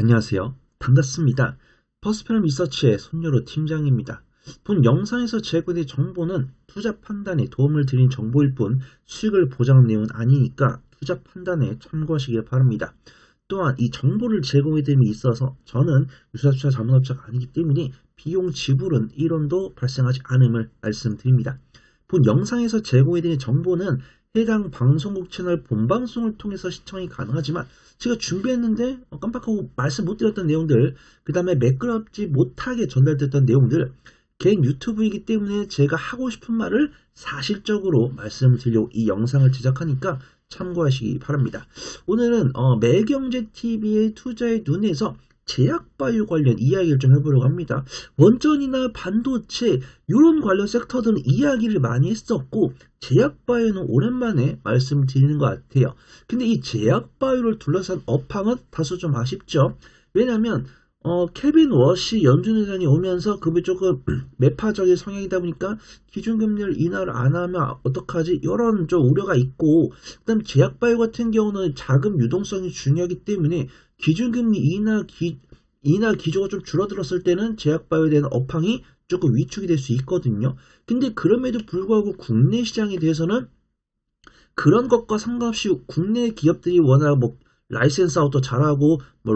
안녕하세요. 반갑습니다. 퍼스페럼 리서치의 손여로 팀장입니다. 본 영상에서 제공된 정보는 투자 판단에 도움을 드린 정보일 뿐 수익을 보장하는 내용은 아니니까 투자 판단에 참고하시길 바랍니다. 또한 이 정보를 제공해드림에 있어서 저는 유사투자 자문업자가 아니기 때문에 비용 지불은 1원도 발생하지 않음을 말씀드립니다. 본 영상에서 제공해드린 정보는 해당 방송국 채널 본방송을 통해서 시청이 가능하지만 제가 준비했는데 깜빡하고 말씀 못 드렸던 내용들, 그 다음에 매끄럽지 못하게 전달됐던 내용들, 개인 유튜브이기 때문에 제가 하고 싶은 말을 사실적으로 말씀을 드리려고 이 영상을 제작하니까 참고하시기 바랍니다. 오늘은 매경제TV의 투자의 눈에서 제약바이오 관련 이야기를 좀 해보려고 합니다. 원전이나 반도체 이런 관련 섹터들은 이야기를 많이 했었고 제약바이오는 오랜만에 말씀드리는 것 같아요. 근데 이 제약바이오를 둘러싼 업황은 다소 좀 아쉽죠. 왜냐하면 케빈 워시 연준의장이 오면서 그게 조금 매파적인 성향이다 보니까 기준금리를 인하를 안 하면 어떡하지? 이런 좀 우려가 있고, 그 다음 제약바이오 같은 경우는 자금 유동성이 중요하기 때문에 기준금리 인하 기조가 좀 줄어들었을 때는 제약바이오에 대한 업황이 조금 위축이 될 수 있거든요. 근데 그럼에도 불구하고 국내 시장에 대해서는 그런 것과 상관없이 국내 기업들이 워낙 뭐 라이센스 아웃도 잘하고 뭐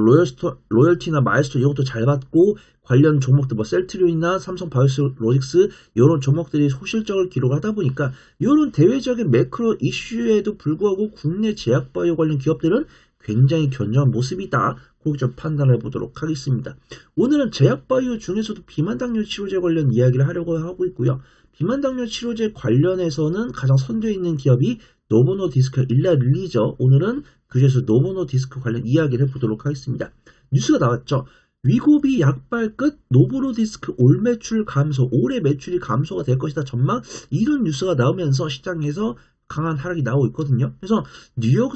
로열티나 마일스톤 이런 것도 잘 받고 관련 종목들 뭐 셀트리온이나 삼성 바이오로직스 이런 종목들이 소실적을 기록하다 보니까 이런 대외적인 매크로 이슈에도 불구하고 국내 제약바이오 관련 기업들은 굉장히 견조한 모습이다. 그렇게 좀 판단해 보도록 하겠습니다. 오늘은 제약바이오 중에서도 비만당뇨 치료제 관련 이야기를 하려고 하고 있고요. 비만당뇨 치료제 관련해서는 가장 선두에 있는 기업이 노보노디스크 일라릴리죠. 오늘은 그중에서 노보노디스크 관련 이야기를 해보도록 하겠습니다. 뉴스가 나왔죠. 위고비 약발 끝 노보노디스크 올 매출 감소, 올해 매출이 감소가 될 것이다 전망, 이런 뉴스가 나오면서 시장에서 강한 하락이 나오고 있거든요. 그래서 뉴욕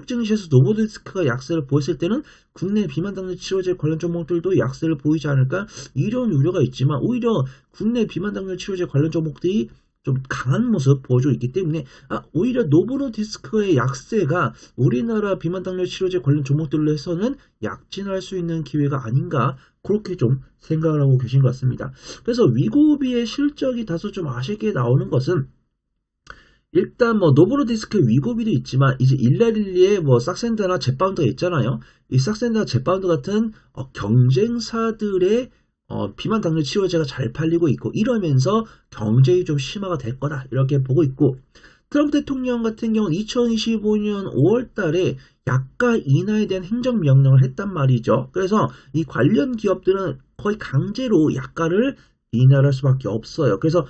증시에서 노보노디스크가 약세를 보였을 때는 국내 비만당뇨 치료제 관련 종목들도 약세를 보이지 않을까, 이런 우려가 있지만 오히려 국내 비만당뇨 치료제 관련 종목들이 좀 강한 모습 보여주고 있기 때문에 오히려 노보노디스크의 약세가 우리나라 비만당뇨 치료제 관련 종목들로 해서는 약진할 수 있는 기회가 아닌가, 그렇게 좀 생각을 하고 계신 것 같습니다. 그래서 위고비의 실적이 다소 좀 아쉽게 나오는 것은, 일단 뭐 노보노디스크 위고비도 있지만 이제 일라릴리의 뭐 싹센다나 젯바운드가 있잖아요. 이 싹센다나 젯바운드 같은 경쟁사들의 비만 당뇨 치료제가 잘 팔리고 있고, 이러면서 경쟁이 좀 심화가 될 거다 이렇게 보고 있고, 트럼프 대통령 같은 경우는 2025년 5월 달에 약가 인하에 대한 행정명령을 했단 말이죠. 그래서 이 관련 기업들은 거의 강제로 약가를 인하할 수밖에 없어요. 그래서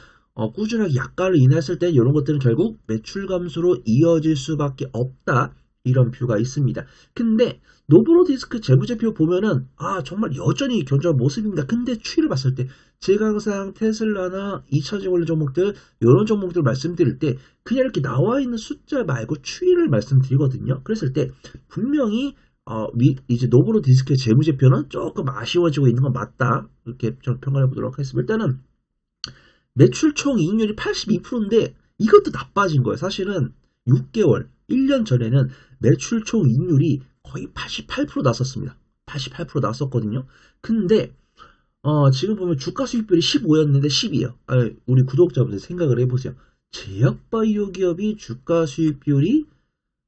꾸준하게 약가를 인하했을 때 이런 것들은 결국 매출 감소로 이어질 수밖에 없다, 이런 뷰가 있습니다. 근데 노보노디스크 재무제표 보면은 정말 여전히 견조한 모습입니다. 근데 추이를 봤을 때 제가 항상 테슬라나 2차전지 관련 종목들 이런 종목들 말씀드릴 때 그냥 이렇게 나와 있는 숫자 말고 추이를 말씀드리거든요. 그랬을 때 분명히 이제 노보노디스크의 재무제표는 조금 아쉬워지고 있는 건 맞다, 이렇게 좀 평가해 보도록 하겠습니다. 일단은 매출 총 이익률이 82%인데 이것도 나빠진 거예요. 사실은 6개월, 1년 전에는 매출 총 이익률이 거의 88% 났었습니다. 88% 났었거든요. 근데 지금 보면 주가 수익률이 15였는데 10이에요. 우리 구독자분들 생각을 해보세요. 제약바이오 기업이 주가 수익 비율이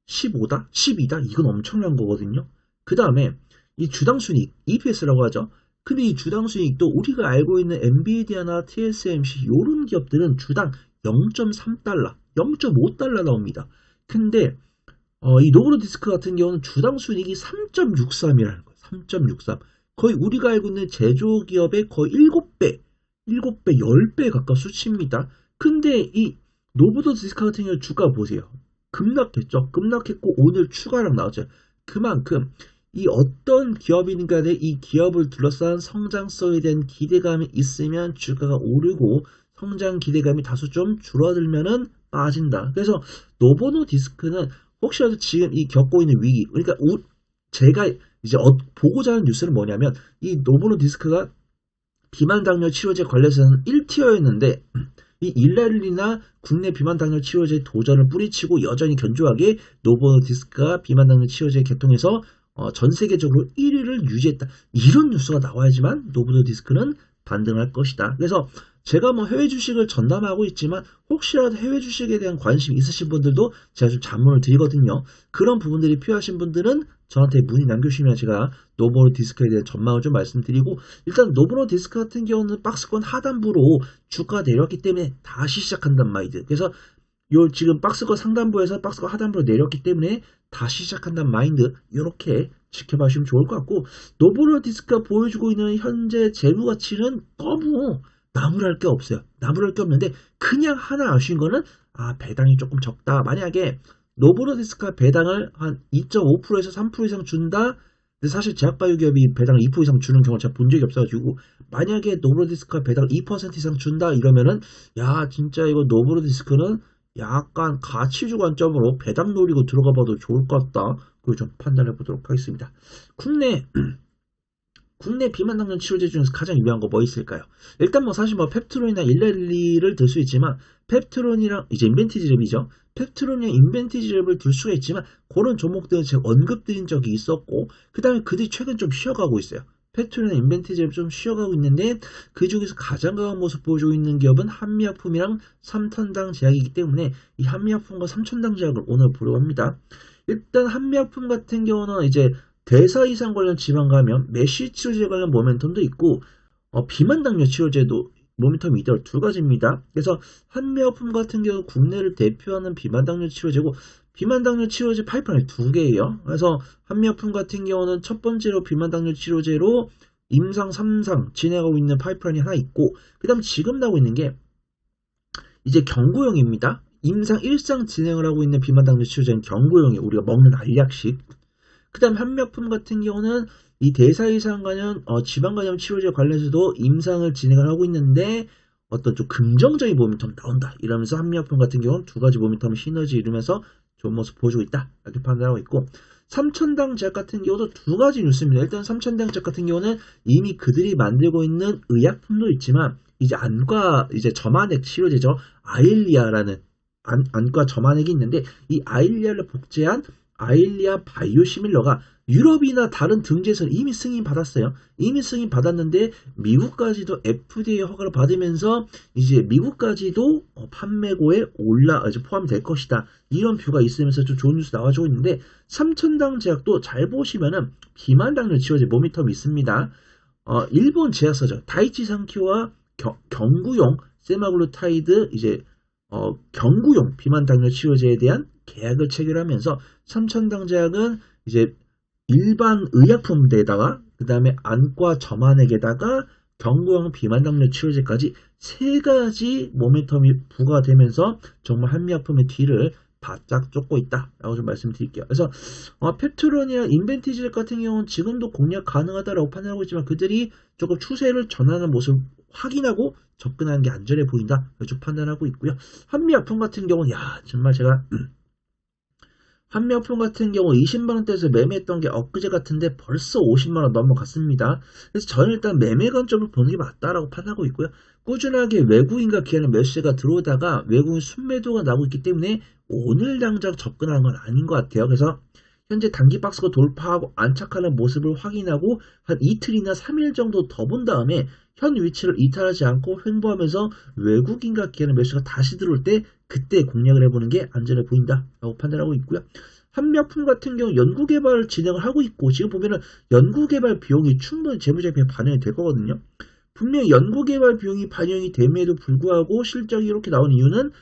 15다? 12다? 이건 엄청난 거거든요. 그 다음에 이 주당 순이익, EPS라고 하죠. 근데 이 주당 수익도 우리가 알고 있는 엔비디아나 TSMC 이런 기업들은 주당 0.3달러, 0.5달러 나옵니다. 근데 이 노보노디스크 같은 경우는 주당 순이익이 3.63이라는 거예요. 3.63. 거의 우리가 알고 있는 제조기업의 거의 7배, 10배 가까운 수치입니다. 근데 이 노보노디스크 같은 경우 주가 보세요. 급락했죠. 급락했고 오늘 추가락 나왔죠. 그만큼 이 어떤 기업이든 간에 이 기업을 둘러싼 성장성에 대한 기대감이 있으면 주가가 오르고, 성장 기대감이 다소 좀 줄어들면은 빠진다. 그래서 노보노디스크는 혹시라도 지금 이 겪고 있는 위기, 그러니까 제가 이제 보고자 하는 뉴스는 뭐냐면, 이 노보노디스크가 비만당뇨 치료제 관련해서는 1티어였는데 이 일라릴리나 국내 비만당뇨 치료제 도전을 뿌리치고 여전히 견조하게 노보노디스크가 비만당뇨 치료제 개통해서 전 세계적으로 1위를 유지했다. 이런 뉴스가 나와야지만 노브로디스크는 반등할 것이다. 그래서 제가 뭐 해외 주식을 전담하고 있지만 혹시라도 해외 주식에 대한 관심이 있으신 분들도 제가 좀 자문을 드리거든요. 그런 부분들이 필요하신 분들은 저한테 문의 남겨주시면 제가 노브로디스크에 대한 전망을 좀 말씀드리고, 일단 노브로디스크 같은 경우는 박스권 하단부로 주가가 내렸기 때문에 다시 시작한단 마인드. 그래서 요 지금 박스권 상단부에서 박스권 하단부로 내렸기 때문에 다시 시작한다는 마인드, 이렇게 지켜봐 주시면 좋을 것 같고, 노브로디스크가 보여주고 있는 현재 재무 가치는 너무 나무랄 게 없어요. 나무랄 게 없는데 그냥 하나 아쉬운 거는 배당이 조금 적다. 만약에 노브로디스크가 배당을 한 2.5%에서 3% 이상 준다. 근데 사실 제약바이오 기업이 배당을 2% 이상 주는 경우를 제가 본 적이 없어가지고, 만약에 노브로디스크가 배당을 2% 이상 준다 이러면은 야 진짜 이거 노브로디스크는 약간 가치주 관점으로 배당 노리고 들어가 봐도 좋을 것 같다. 그걸 좀 판단해 보도록 하겠습니다. 국내 비만 당뇨 치료제 중에서 가장 유명한 거 뭐 있을까요? 일단 뭐 사실 뭐 펩트론이나 일렐리를 들 수 있지만, 펩트론이랑 이제 인벤티지랩이죠. 펩트론이랑 인벤티지랩을 들 수가 있지만 그런 종목들은 제가 언급드린 적이 있었고, 그 다음에 그들이 최근 좀 쉬어가고 있어요. 펩트론이나 인벤티지랩 좀 쉬어가고 있는데, 그 중에서 가장 강한 모습 보여주고 있는 기업은 한미약품이랑 삼천당 제약이기 때문에 이 한미약품과 삼천당 제약을 오늘 보려고 합니다. 일단 한미약품 같은 경우는 이제 대사 이상 관련 지방 감염, 메쉬 치료제 관련 모멘텀도 있고, 비만 당뇨 치료제도 모멘텀이 있더라. 두 가지입니다. 그래서 한미약품 같은 경우 국내를 대표하는 비만 당뇨 치료제고, 비만 당뇨 치료제 파이프라인이 두 개예요. 그래서 한미약품 같은 경우는 첫 번째로 비만 당뇨 치료제로 임상 3상 진행하고 있는 파이프라인이 하나 있고, 그 다음 지금 나오고 있는 게 이제 경구용입니다. 임상 1상 진행을 하고 있는 비만 당뇨 치료제는 경구용이 우리가 먹는 알약식. 그 다음 한미약품 같은 경우는 이 대사이상 관련 지방간염 치료제 관련해서도 임상을 진행을 하고 있는데 어떤 좀 긍정적인 모멘텀 나온다 이러면서 한미약품 같은 경우는 두 가지 모멘텀 시너지 이루면서 좋은 모습 보여주고 있다 이렇게 판단하고 있고, 삼천당 제약 같은 경우도 두 가지 뉴스입니다. 일단 삼천당 제약 같은 경우는 이미 그들이 만들고 있는 의약품도 있지만 이제 안과 이제 점안액 치료제죠. 아일리아라는 안과 점안액이 있는데, 이 아일리아를 복제한 아일리아 바이오시밀러가 유럽이나 다른 등지에서는 이미 승인 받았어요. 이미 승인 받았는데 미국까지도 FDA 허가를 받으면서 이제 미국까지도 판매고에 포함이 될 것이다. 이런 뷰가 있으면서 좀 좋은 뉴스 나와주고 있는데, 삼천당 제약도 잘 보시면은 비만 당뇨 치료제 모니텀이 있습니다. 일본 제약사죠. 다이치 상키와 경구용 세마글루타이드 이제 경구용 비만 당뇨 치료제에 대한 계약을 체결하면서 삼천당 제약은 이제 일반 의약품대에다가 그 다음에 안과 점안액에다가 경구용 비만 당뇨 치료제까지 세 가지 모멘텀이 부과되면서 정말 한미약품의 뒤를 바짝 쫓고 있다라고 좀 말씀드릴게요. 그래서 펩트론이나 인벤티지 같은 경우는 지금도 공략 가능하다라고 판단하고 있지만 그들이 조금 추세를 전하는 모습을 확인하고 접근하는 게 안전해 보인다 좀 판단하고 있고요. 한미약품 같은 경우는 정말 제가 한미약품 같은 경우 20만원대에서 매매했던 게 엊그제 같은데 벌써 50만원 넘어갔습니다. 그래서 저는 일단 매매 관점을 보는 게 맞다라고 판단하고 있고요. 꾸준하게 외국인과 기관의 매수세가 들어오다가 외국인 순매도가 나오고 있기 때문에 오늘 당장 접근하는 건 아닌 것 같아요. 그래서 현재 단기 박스가 돌파하고 안착하는 모습을 확인하고 한 이틀이나 3일 정도 더 본 다음에 현 위치를 이탈하지 않고 횡보하면서 외국인과 기관의 매수가 다시 들어올 때 그때 공략을 해보는 게 안전해 보인다라고 판단하고 있고요. 한미약품 같은 경우 연구개발 진행을 하고 있고, 지금 보면은 연구개발 비용이 충분히 재무제표에 반영이 될 거거든요. 분명히 연구개발 비용이 반영이 됨에도 불구하고 실적이 이렇게 나온 이유는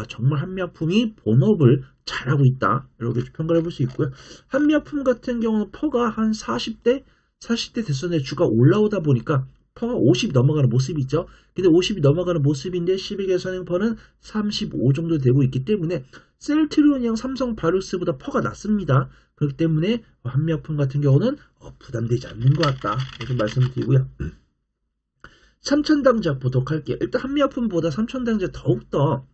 정말 한미약품이 본업을 잘하고 있다 이렇게 평가를 해볼 수 있고요. 한미약품 같은 경우는 퍼가 한 40대 됐었는데 주가 올라오다 보니까 퍼가 50 넘어가는 모습이 있죠. 근데 50이 넘어가는 모습인데 12개 선행퍼는 35 정도 되고 있기 때문에 셀트리온이랑 삼성 바이오로스보다 퍼가 낮습니다. 그렇기 때문에 한미약품 같은 경우는 부담되지 않는 것 같다 이렇게 말씀드리고요. 삼천당제약 보도록 할게요. 일단 한미약품보다 삼천당제약 더욱더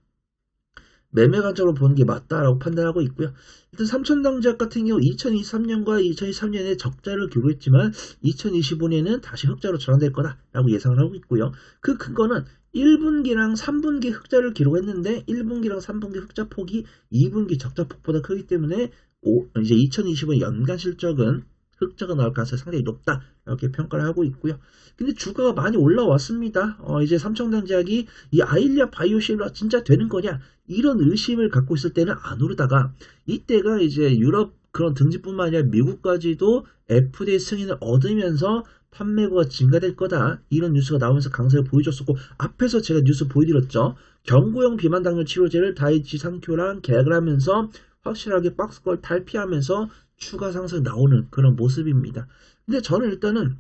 매매 관점으로 보는 게 맞다라고 판단하고 있고요. 일단 삼천당제약 같은 경우 2023년과 2023년에 적자를 기록했지만 2025년에는 다시 흑자로 전환될 거다라고 예상을 하고 있고요. 그 근거는 1분기랑 3분기 흑자를 기록했는데 1분기랑 3분기 흑자 폭이 2분기 적자 폭보다 크기 때문에 이제 2025년 연간 실적은 흑자가 나올 가능성이 상당히 높다. 이렇게 평가를 하고 있고요. 근데 주가가 많이 올라왔습니다. 이제 삼성전자 제약이 이 아일리아 바이오실라 진짜 되는 거냐? 이런 의심을 갖고 있을 때는 안 오르다가 이때가 이제 유럽 그런 등지뿐만 아니라 미국까지도 FDA 승인을 얻으면서 판매고가 증가될 거다. 이런 뉴스가 나오면서 강세를 보여줬었고 앞에서 제가 뉴스 보여드렸죠. 경구용 비만 당뇨 치료제를 다이치 산큐랑 계약을 하면서 확실하게 박스권 탈피하면서 추가 상승 나오는 그런 모습입니다. 근데 저는 일단은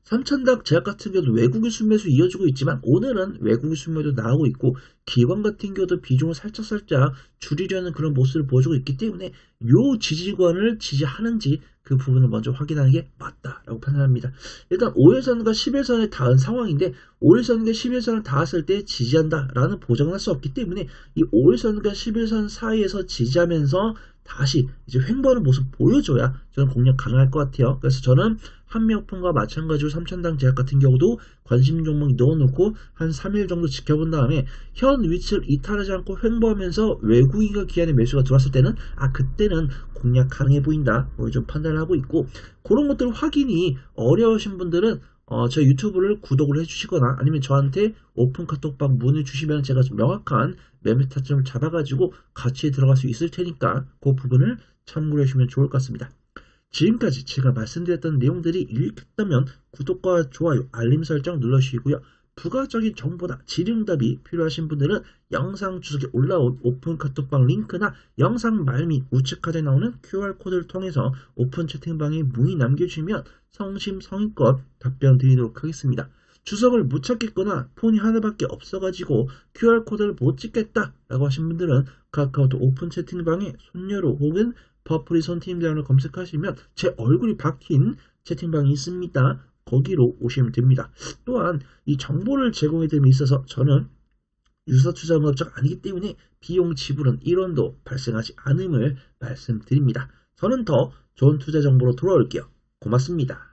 삼천닭 제약 같은 경우도 외국인 순매수 이어지고 있지만 오늘은 외국인 순매도 나오고 있고 기관 같은 경우도 비중을 살짝 줄이려는 그런 모습을 보여주고 있기 때문에 요 지지권을 지지하는지 그 부분을 먼저 확인하는 게 맞다라고 판단합니다. 일단 5일선과 10일선에 닿은 상황인데 5일선과 10일선을 닿았을 때 지지한다라는 보장을 할 수 없기 때문에 이 5일선과 11선 사이에서 지지하면서 다시 이제 횡보하는 모습 보여줘야 저는 공략 가능할 것 같아요. 그래서 저는 한미약품과 마찬가지로 삼천당 제약 같은 경우도 관심 종목 넣어놓고 한 3일 정도 지켜본 다음에 현 위치를 이탈하지 않고 횡보하면서 외국인과 기관의 매수가 들어왔을 때는 그때는 공략 가능해 보인다. 좀 판단을 하고 있고 그런 것들 확인이 어려우신 분들은 저 유튜브를 구독을 해주시거나 아니면 저한테 오픈 카톡방 문의 주시면 제가 좀 명확한 매매 타점을 잡아가지고 같이 들어갈 수 있을 테니까 그 부분을 참고해 주시면 좋을 것 같습니다. 지금까지 제가 말씀드렸던 내용들이 유익했다면 구독과 좋아요, 알림 설정 눌러주시고요. 부가적인 정보나 질의응답이 필요하신 분들은 영상 주석에 올라온 오픈 카톡방 링크나 영상 말 및 우측 카드에 나오는 QR코드를 통해서 오픈 채팅방에 문의 남겨주시면 성심성의껏 답변 드리도록 하겠습니다. 주석을 못 찾겠거나 폰이 하나밖에 없어가지고 QR코드를 못 찍겠다 라고 하신 분들은 카카오톡 오픈 채팅방에 손녀로 혹은 버프리 손팀장을 검색하시면 제 얼굴이 박힌 채팅방이 있습니다. 거기로 오시면 됩니다. 또한 이 정보를 제공해 드림에 있어서 저는 유사투자문업자가 아니기 때문에 비용 지불은 1원도 발생하지 않음을 말씀드립니다. 저는 더 좋은 투자 정보로 돌아올게요. 고맙습니다.